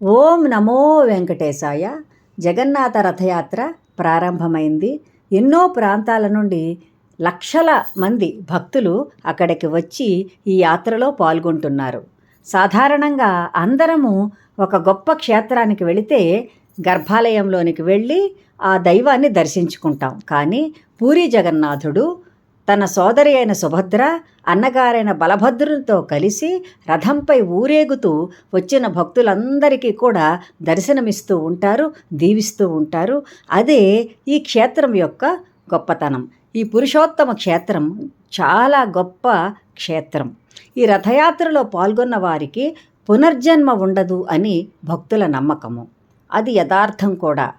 ఓం నమో వెంకటేశాయ. జగన్నాథ రథయాత్ర ప్రారంభమైంది. ఎన్నో ప్రాంతాల నుండి లక్షల మంది భక్తులు అక్కడికి వచ్చి ఈ యాత్రలో పాల్గొంటున్నారు. సాధారణంగా అందరము ఒక గొప్ప క్షేత్రానికి వెళితే గర్భాలయంలోనికి వెళ్ళి ఆ దైవాన్ని దర్శించుకుంటాం. కానీ పూరీ జగన్నాథుడు తన సోదరి అయిన సుభద్ర, అన్నగారైన బలభద్రునితో కలిసి రథంపై ఊరేగుతూ వచ్చిన భక్తులందరికీ కూడా దర్శనమిస్తూ ఉంటారు, దీవిస్తూ ఉంటారు. అదే ఈ క్షేత్రం యొక్క గొప్పతనం. ఈ పురుషోత్తమ క్షేత్రం చాలా గొప్ప క్షేత్రం. ఈ రథయాత్రలో పాల్గొన్న వారికి పునర్జన్మ ఉండదు అని భక్తుల నమ్మకము. అది యథార్థం కూడా.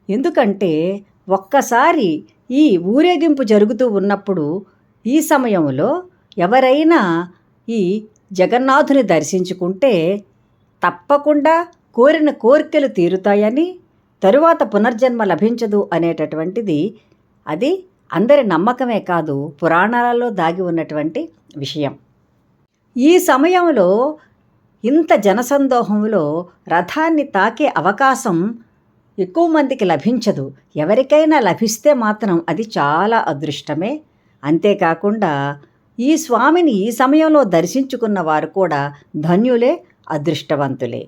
ఎందుకంటే ఒక్కసారి ఈ ఊరేగింపు జరుగుతూ ఉన్నప్పుడు ఈ సమయంలో ఎవరైనా ఈ జగన్నాథుని దర్శించుకుంటే తప్పకుండా కోరిన కోరికలు తీరుతాయని, తరువాత పునర్జన్మ లభించదు అనేటటువంటిది అది అందరి నమ్మకమే కాదు, పురాణాలలో దాగి ఉన్నటువంటి విషయం. ఈ సమయంలో ఇంత జనసందోహంలో రథాన్ని తాకే అవకాశం ఎక్కువ మందికి లభించదు. ఎవరికైనా లభిస్తే మాత్రం అది చాలా అదృష్టమే. అంతేకాకుండా ఈ స్వామిని ఈ సమయంలో దర్శించుకున్న వారు కూడా ధన్యులే, అదృష్టవంతులే.